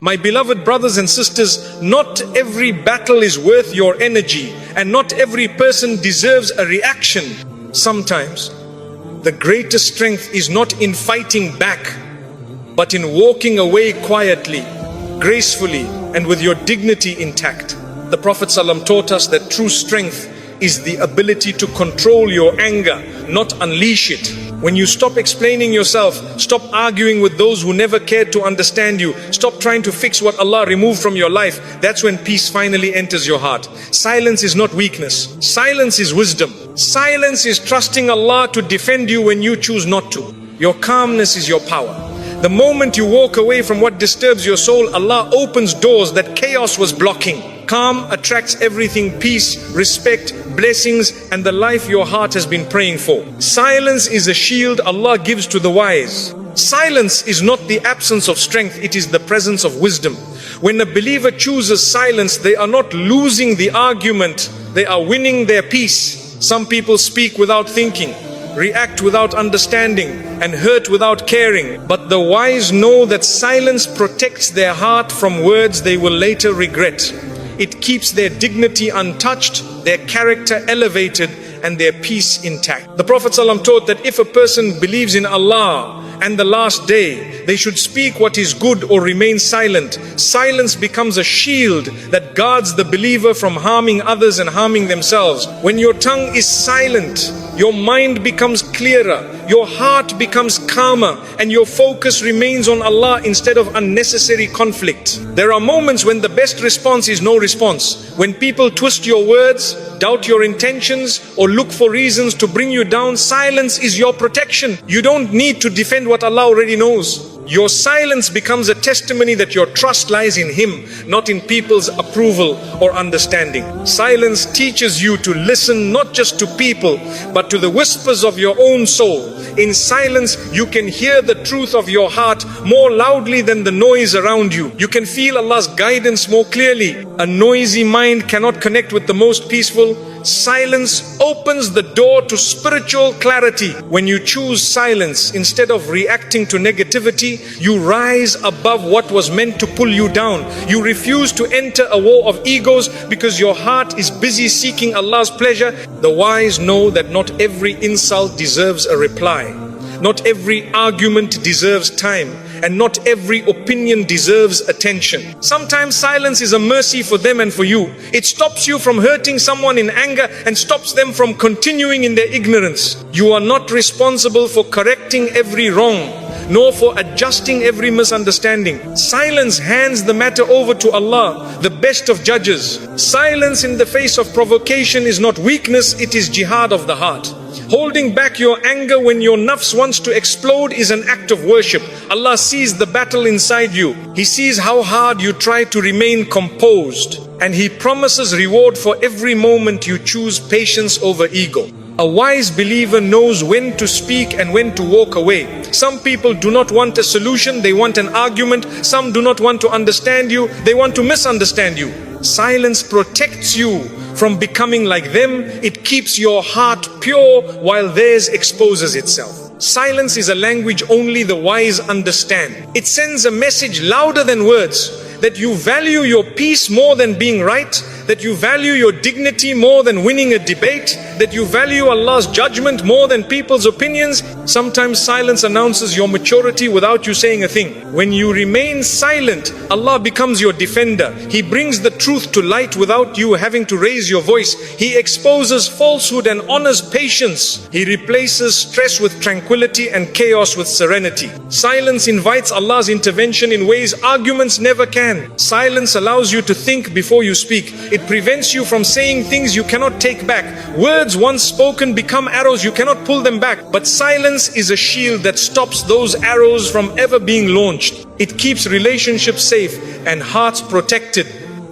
My beloved brothers and sisters, not every battle is worth your energy, and not every person deserves a reaction. Sometimes, the greatest strength is not in fighting back, but in walking away quietly, gracefully, and with your dignity intact. The Prophet ﷺ taught us that true strength is the ability to control your anger, not unleash it. When you stop explaining yourself, stop arguing with those who never cared to understand you, stop trying to fix what Allah removed from your life, that's when peace finally enters your heart. Silence is not weakness. Silence is wisdom. Silence is trusting Allah to defend you when you choose not to. Your calmness is your power. The moment you walk away from what disturbs your soul, Allah opens doors that chaos was blocking. Calm attracts everything: peace, respect, blessings, and the life your heart has been praying for. Silence is a shield Allah gives to the wise. Silence is not the absence of strength, it is the presence of wisdom. When a believer chooses silence, they are not losing the argument, they are winning their peace. Some people speak without thinking, react without understanding, and hurt without caring. But the wise know that silence protects their heart from words they will later regret. It keeps their dignity untouched, their character elevated, and their peace intact. The Prophet ﷺ taught that if a person believes in Allah and the last day, they should speak what is good or remain silent. Silence becomes a shield that guards the believer from harming others and harming themselves. When your tongue is silent, your mind becomes clearer, your heart becomes calmer, and your focus remains on Allah instead of unnecessary conflict. There are moments when the best response is no response. When people twist your words, doubt your intentions, or look for reasons to bring you down, silence is your protection. You don't need to defend what Allah already knows. Your silence becomes a testimony that your trust lies in Him, not in people's approval or understanding. Silence teaches you to listen not just to people, but to the whispers of your own soul. In silence, you can hear the truth of your heart more loudly than the noise around you. You can feel Allah's guidance more clearly. A noisy mind cannot connect with the most peaceful. Silence opens the door to spiritual clarity. When you choose silence instead of reacting to negativity, you rise above what was meant to pull you down. You refuse to enter a war of egos because your heart is busy seeking Allah's pleasure. The wise know that not every insult deserves a reply. Not every argument deserves time, and not every opinion deserves attention. Sometimes silence is a mercy for them and for you. It stops you from hurting someone in anger and stops them from continuing in their ignorance. You are not responsible for correcting every wrong, nor for adjusting every misunderstanding. Silence hands the matter over to Allah, the best of judges. Silence in the face of provocation is not weakness, it is jihad of the heart. Holding back your anger when your nafs wants to explode is an act of worship. Allah sees the battle inside you. He sees how hard you try to remain composed, and He promises reward for every moment you choose patience over ego. A wise believer knows when to speak and when to walk away. Some people do not want a solution, they want an argument. Some do not want to understand you, they want to misunderstand you. Silence protects you from becoming like them. It keeps your heart pure while theirs exposes itself. Silence is a language only the wise understand. It sends a message louder than words, that you value your peace more than being right, that you value your dignity more than winning a debate, that you value Allah's judgment more than people's opinions. Sometimes silence announces your maturity without you saying a thing. When you remain silent, Allah becomes your defender. He brings the truth to light without you having to raise your voice. He exposes falsehood and honors patience. He replaces stress with tranquility and chaos with serenity. Silence invites Allah's intervention in ways arguments never can. Silence allows you to think before you speak. It prevents you from saying things you cannot take back. Words once spoken become arrows, you cannot pull them back. But silence is a shield that stops those arrows from ever being launched. It keeps relationships safe and hearts protected.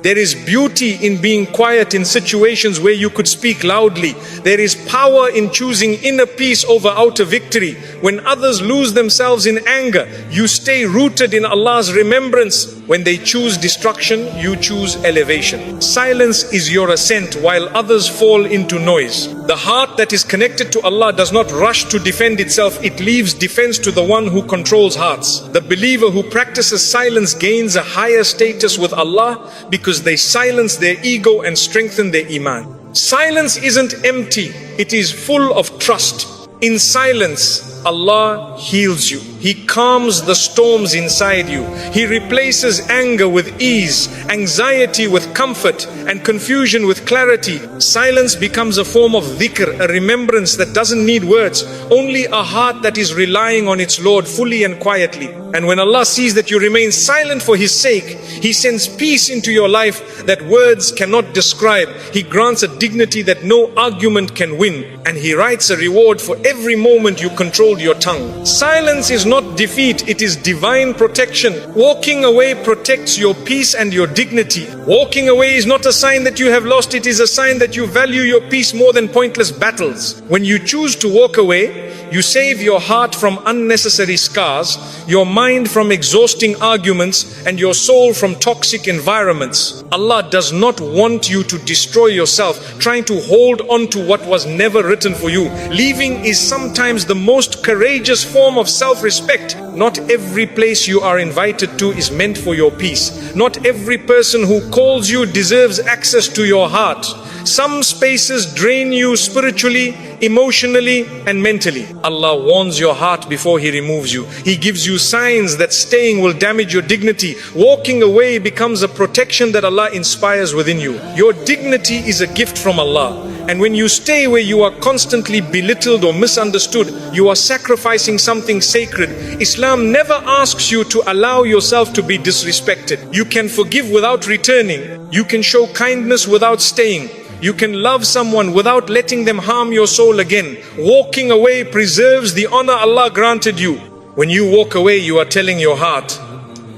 There is beauty in being quiet in situations where you could speak loudly. There is power in choosing inner peace over outer victory. When others lose themselves in anger, you stay rooted in Allah's remembrance. When they choose destruction, you choose elevation. Silence is your ascent while others fall into noise. The heart that is connected to Allah does not rush to defend itself. It leaves defense to the one who controls hearts. The believer who practices silence gains a higher status with Allah because they silence their ego and strengthen their iman. Silence isn't empty. It is full of trust. In silence, Allah heals you. He calms the storms inside you. He replaces anger with ease, anxiety with comfort, and confusion with clarity. Silence becomes a form of dhikr, a remembrance that doesn't need words, only a heart that is relying on its Lord fully and quietly. And when Allah sees that you remain silent for His sake, He sends peace into your life that words cannot describe. He grants a dignity that no argument can win. And He writes a reward for every moment you controlled your tongue. Silence is not defeat, it is divine protection. Walking away protects your peace and your dignity. Walking away is not a sign that you have lost, it is a sign that you value your peace more than pointless battles. When you choose to walk away, you save your heart from unnecessary scars, your mind from exhausting arguments, and your soul from toxic environments. Allah does not want you to destroy yourself, trying to hold on to what was never written for you. Leaving is sometimes the most courageous form of self-respect. Not every place you are invited to is meant for your peace. Not every person who calls you deserves access to your heart. Some spaces drain you spiritually, emotionally, and mentally. Allah warns your heart before He removes you. He gives you signs that staying will damage your dignity. Walking away becomes a protection that Allah inspires within you. Your dignity is a gift from Allah. And when you stay where you are constantly belittled or misunderstood, you are sacrificing something sacred. Islam never asks you to allow yourself to be disrespected. You can forgive without returning. You can show kindness without staying. You can love someone without letting them harm your soul again. Walking away preserves the honor Allah granted you. When you walk away, you are telling your heart,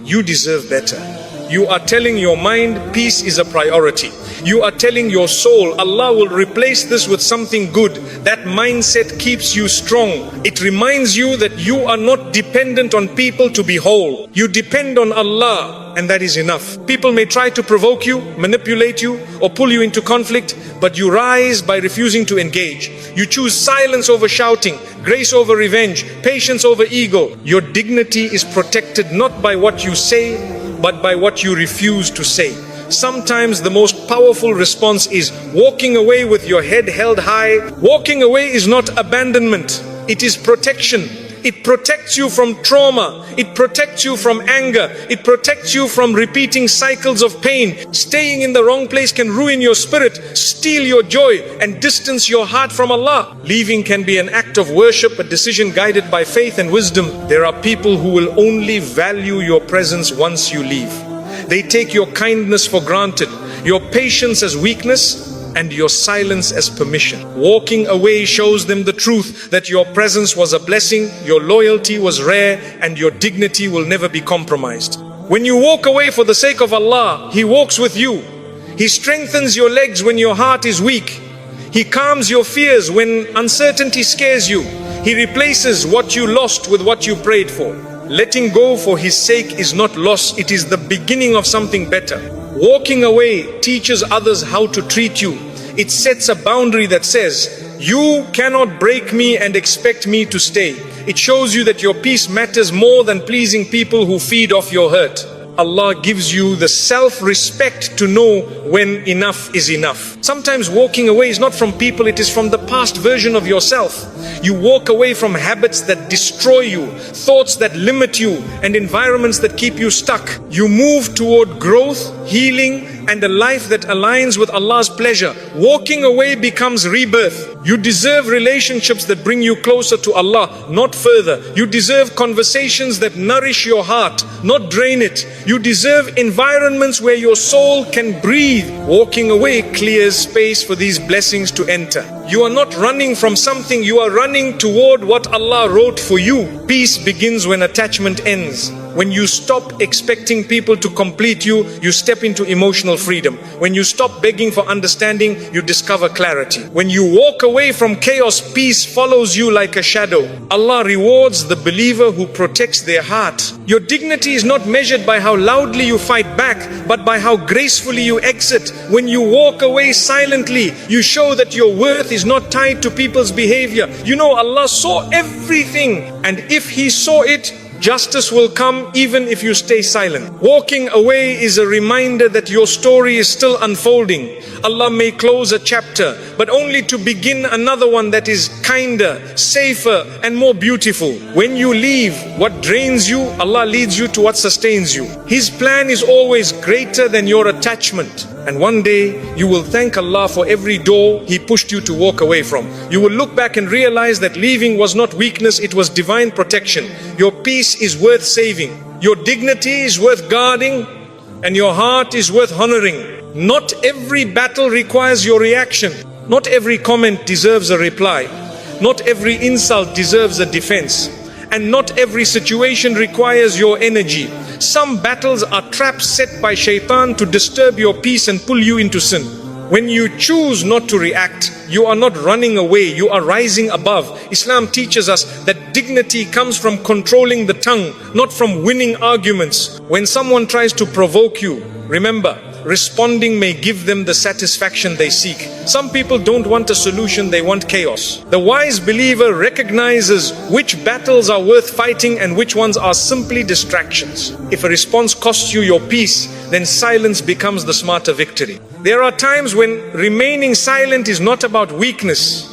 you deserve better. You are telling your mind, peace is a priority. You are telling your soul, Allah will replace this with something good. That mindset keeps you strong. It reminds you that you are not dependent on people to be whole. You depend on Allah, and that is enough. People may try to provoke you, manipulate you, or pull you into conflict, but you rise by refusing to engage. You choose silence over shouting, grace over revenge, patience over ego. Your dignity is protected not by what you say, but by what you refuse to say. Sometimes the most powerful response is walking away with your head held high. Walking away is not abandonment, it is protection. It protects you from trauma. It protects you from anger. It protects you from repeating cycles of pain. Staying in the wrong place can ruin your spirit, steal your joy, and distance your heart from Allah. Leaving can be an act of worship, a decision guided by faith and wisdom. There are people who will only value your presence once you leave. They take your kindness for granted, your patience as weakness, and your silence as permission. Walking away shows them the truth that your presence was a blessing, your loyalty was rare, and your dignity will never be compromised. When you walk away for the sake of Allah, He walks with you. He strengthens your legs when your heart is weak. He calms your fears when uncertainty scares you. He replaces what you lost with what you prayed for. Letting go for His sake is not loss, it is the beginning of something better. Walking away teaches others how to treat you. It sets a boundary that says, you cannot break me and expect me to stay. It shows you that your peace matters more than pleasing people who feed off your hurt. Allah gives you the self-respect to know when enough is enough. Sometimes walking away is not from people, it is from the past version of yourself. You walk away from habits that destroy you, thoughts that limit you, and environments that keep you stuck. You move toward growth, healing, and a life that aligns with Allah's pleasure. Walking away becomes rebirth. You deserve relationships that bring you closer to Allah, not further. You deserve conversations that nourish your heart, not drain it. You deserve environments where your soul can breathe. Walking away clears space for these blessings to enter. You are not running from something, you are running toward what Allah wrote for you. Peace begins when attachment ends. When you stop expecting people to complete you, you step into emotional freedom. When you stop begging for understanding, you discover clarity. When you walk away from chaos, peace follows you like a shadow. Allah rewards the believer who protects their heart. Your dignity is not measured by how loudly you fight back, but by how gracefully you exit. When you walk away silently, you show that your worth is not tied to people's behavior. You know Allah saw everything, and if He saw it, justice will come even if you stay silent. Walking away is a reminder that your story is still unfolding. Allah may close a chapter, but only to begin another one that is kinder, safer, and more beautiful. When you leave what drains you, Allah leads you to what sustains you. His plan is always greater than your attachment. And one day you will thank Allah for every door He pushed you to walk away from. You will look back and realize that leaving was not weakness, it was divine protection. Your peace is worth saving. Your dignity is worth guarding. And your heart is worth honoring. Not every battle requires your reaction. Not every comment deserves a reply. Not every insult deserves a defense. And not every situation requires your energy. Some battles are traps set by shaitan to disturb your peace and pull you into sin. When you choose not to react, you are not running away, you are rising above. Islam teaches us that dignity comes from controlling the tongue, not from winning arguments. When someone tries to provoke you, remember, responding may give them the satisfaction they seek. Some people don't want a solution, they want chaos. The wise believer recognizes which battles are worth fighting and which ones are simply distractions. If a response costs you your peace, then silence becomes the smarter victory. There are times when remaining silent is not about weakness.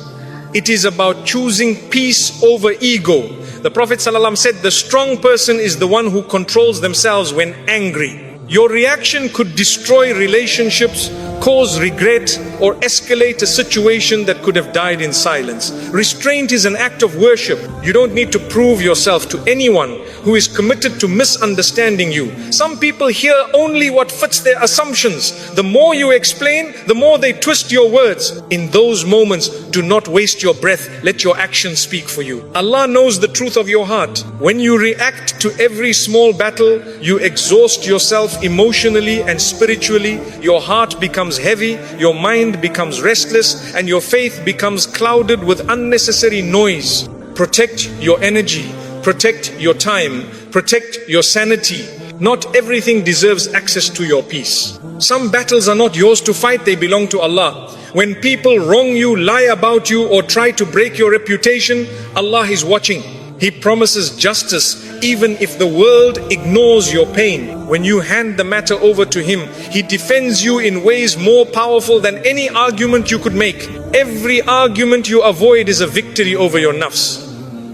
It is about choosing peace over ego. The Prophet ﷺ said, the strong person is the one who controls themselves when angry. Your reaction could destroy relationships, cause regret, or escalate a situation that could have died in silence. Restraint is an act of worship. You don't need to prove yourself to anyone who is committed to misunderstanding you. Some people hear only what fits their assumptions. The more you explain, the more they twist your words. In those moments, do not waste your breath. Let your actions speak for you. Allah knows the truth of your heart. When you react to every small battle, you exhaust yourself emotionally and spiritually. Your heart becomes heavy, your mind becomes restless, and your faith becomes clouded with unnecessary noise. Protect your energy, protect your time, protect your sanity. Not everything deserves access to your peace. Some battles are not yours to fight, they belong to Allah. When people wrong you, lie about you, or try to break your reputation, Allah is watching. He promises justice even if the world ignores your pain. When you hand the matter over to Him, He defends you in ways more powerful than any argument you could make. Every argument you avoid is a victory over your nafs.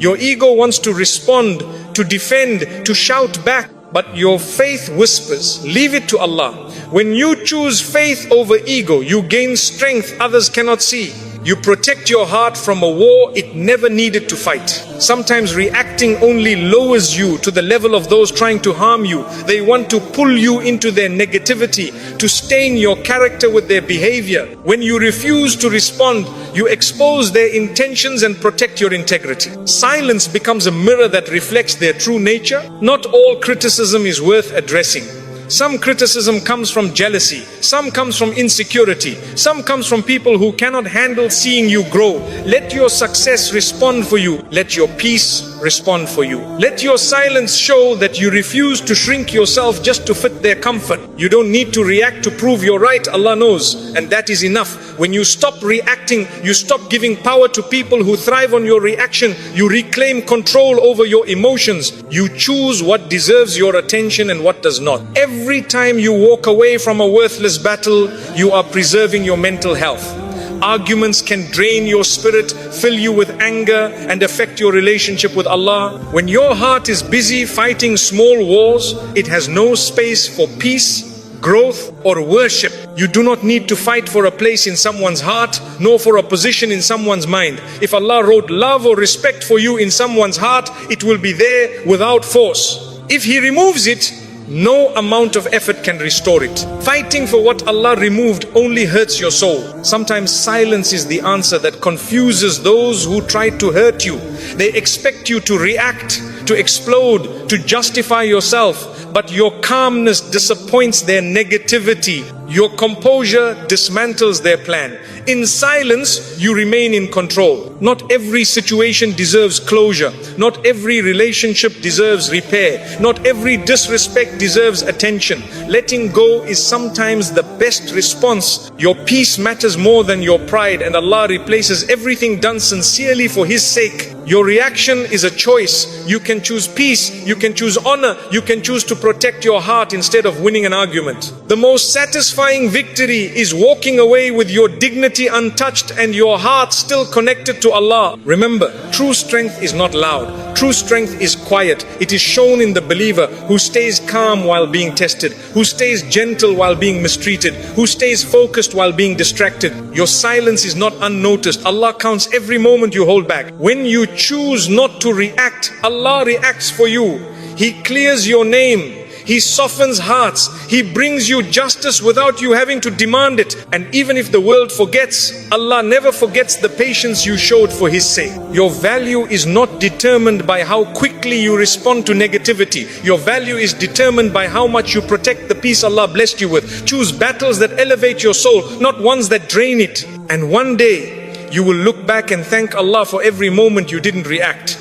Your ego wants to respond, to defend, to shout back, but your faith whispers, leave it to Allah. When you choose faith over ego, you gain strength others cannot see. You protect your heart from a war it never needed to fight. Sometimes reacting only lowers you to the level of those trying to harm you. They want to pull you into their negativity, to stain your character with their behavior. When you refuse to respond, you expose their intentions and protect your integrity. Silence becomes a mirror that reflects their true nature. Not all criticism is worth addressing. Some criticism comes from jealousy, some comes from insecurity, some comes from people who cannot handle seeing you grow. Let your success respond for you. Let your peace respond for you. Let your silence show that you refuse to shrink yourself just to fit their comfort. You don't need to react to prove you're right, Allah knows, and that is enough. When you stop reacting, you stop giving power to people who thrive on your reaction. You reclaim control over your emotions. You choose what deserves your attention and what does not. Every time you walk away from a worthless battle, you are preserving your mental health. Arguments can drain your spirit, fill you with anger, and affect your relationship with Allah. When your heart is busy fighting small wars, it has no space for peace, growth, or worship. You do not need to fight for a place in someone's heart, nor for a position in someone's mind. If Allah wrote love or respect for you in someone's heart, it will be there without force. If He removes it, no amount of effort can restore it. Fighting for what Allah removed only hurts your soul. Sometimes silence is the answer that confuses those who try to hurt you. They expect you to react, to explode, to justify yourself, but your calmness disappoints their negativity. Your composure dismantles their plan. In silence, you remain in control. Not every situation deserves closure. Not every relationship deserves repair. Not every disrespect deserves attention. Letting go is sometimes the best response. Your peace matters more than your pride, and Allah replaces everything done sincerely for His sake. Your reaction is a choice. You can choose peace, you can choose honor, you can choose to protect your heart instead of winning an argument. The most satisfying victory is walking away with your dignity untouched and your heart still connected to Allah. Remember, true strength is not loud. True strength is quiet. It is shown in the believer who stays calm while being tested, who stays gentle while being mistreated, who stays focused while being distracted. Your silence is not unnoticed. Allah counts every moment you hold back. When you choose not to react, Allah reacts for you. He clears your name. He softens hearts. He brings you justice without you having to demand it. And even if the world forgets, Allah never forgets the patience you showed for His sake. Your value is not determined by how quickly you respond to negativity. Your value is determined by how much you protect the peace Allah blessed you with. Choose battles that elevate your soul, not ones that drain it. And one day, you will look back and thank Allah for every moment you didn't react.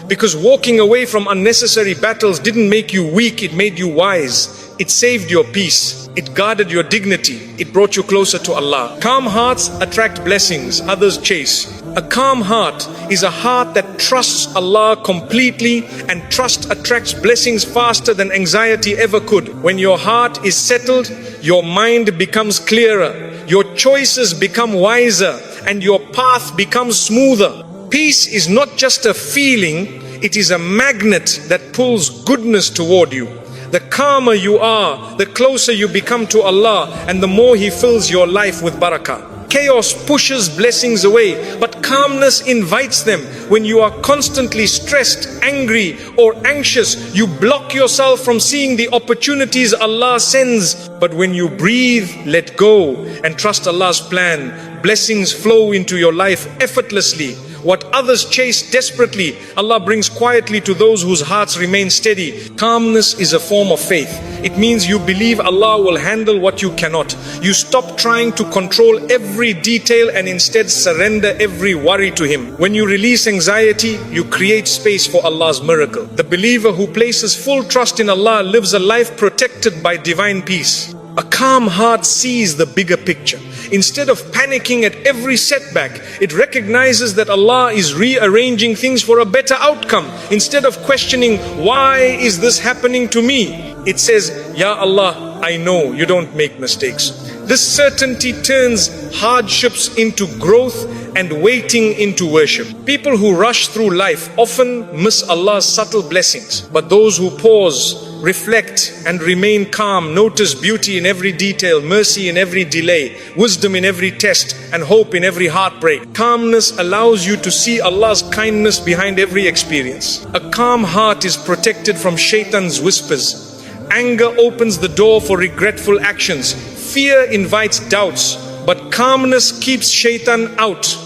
Because walking away from unnecessary battles didn't make you weak, it made you wise. It saved your peace. It guarded your dignity. It brought you closer to Allah. Calm hearts attract blessings, others chase. A calm heart is a heart that trusts Allah completely, and trust attracts blessings faster than anxiety ever could. When your heart is settled, your mind becomes clearer, your choices become wiser, and your path becomes smoother. Peace is not just a feeling, it is a magnet that pulls goodness toward you. The calmer you are, the closer you become to Allah, and the more He fills your life with barakah. Chaos pushes blessings away, but calmness invites them. When you are constantly stressed, angry, or anxious, you block yourself from seeing the opportunities Allah sends. But when you breathe, let go, and trust Allah's plan, blessings flow into your life effortlessly. What others chase desperately, Allah brings quietly to those whose hearts remain steady. Calmness is a form of faith. It means you believe Allah will handle what you cannot. You stop trying to control every detail and instead surrender every worry to Him. When you release anxiety, you create space for Allah's miracle. The believer who places full trust in Allah lives a life protected by divine peace. A calm heart sees the bigger picture. Instead of panicking at every setback, it recognizes that Allah is rearranging things for a better outcome. Instead of questioning, why is this happening to me? It says, Ya Allah, I know you don't make mistakes. This certainty turns hardships into growth and waiting into worship. People who rush through life often miss Allah's subtle blessings. But those who pause, reflect, and remain calm notice beauty in every detail, mercy in every delay, wisdom in every test, and hope in every heartbreak. Calmness allows you to see Allah's kindness behind every experience. A calm heart is protected from shaitan's whispers. Anger opens the door for regretful actions. Fear invites doubts, but calmness keeps shaitan out,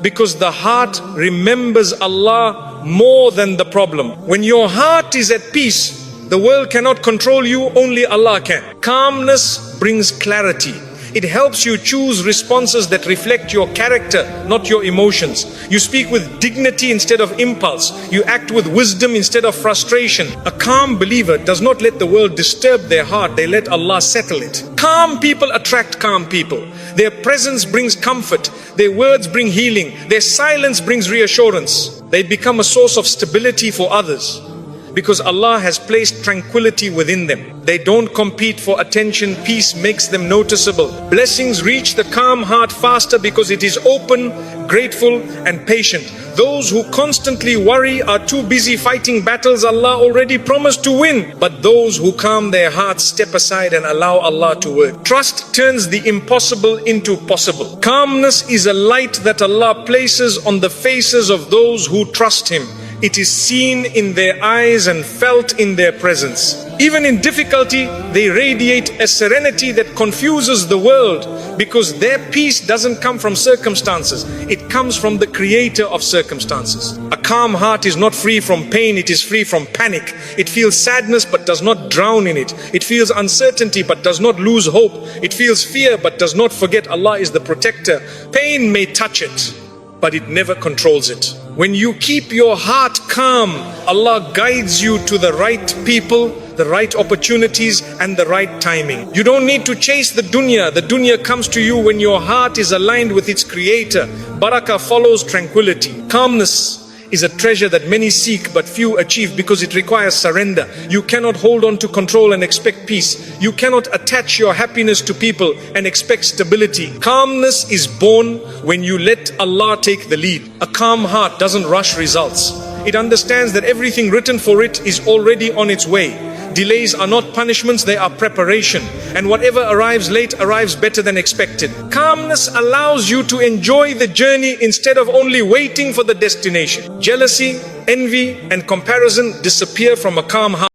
because the heart remembers Allah more than the problem. When your heart is at peace, the world cannot control you, only Allah can. Calmness brings clarity. It helps you choose responses that reflect your character, not your emotions. You speak with dignity instead of impulse. You act with wisdom instead of frustration. A calm believer does not let the world disturb their heart, they let Allah settle it. Calm people attract calm people. Their presence brings comfort. Their words bring healing. Their silence brings reassurance. They become a source of stability for others, because Allah has placed tranquility within them. They don't compete for attention. Peace makes them noticeable. Blessings reach the calm heart faster because it is open, grateful, and patient. Those who constantly worry are too busy fighting battles Allah already promised to win. But those who calm their hearts step aside and allow Allah to work. Trust turns the impossible into possible. Calmness is a light that Allah places on the faces of those who trust Him. It is seen in their eyes and felt in their presence. Even in difficulty, they radiate a serenity that confuses the world, because their peace doesn't come from circumstances. It comes from the creator of circumstances. A calm heart is not free from pain, it is free from panic. It feels sadness but does not drown in it. It feels uncertainty but does not lose hope. It feels fear but does not forget Allah is the protector. Pain may touch it, but it never controls it. When you keep your heart calm, Allah guides you to the right people, the right opportunities and the right timing. You don't need to chase the dunya. The dunya comes to you when your heart is aligned with its creator. Barakah follows tranquility. Calmness is a treasure that many seek but few achieve, because it requires surrender. You cannot hold on to control and expect peace. You cannot attach your happiness to people and expect stability. Calmness is born when you let Allah take the lead. A calm heart doesn't rush results. It understands that everything written for it is already on its way. Delays are not punishments, they are preparation. And whatever arrives late arrives better than expected. Calmness allows you to enjoy the journey instead of only waiting for the destination. Jealousy, envy, and comparison disappear from a calm heart.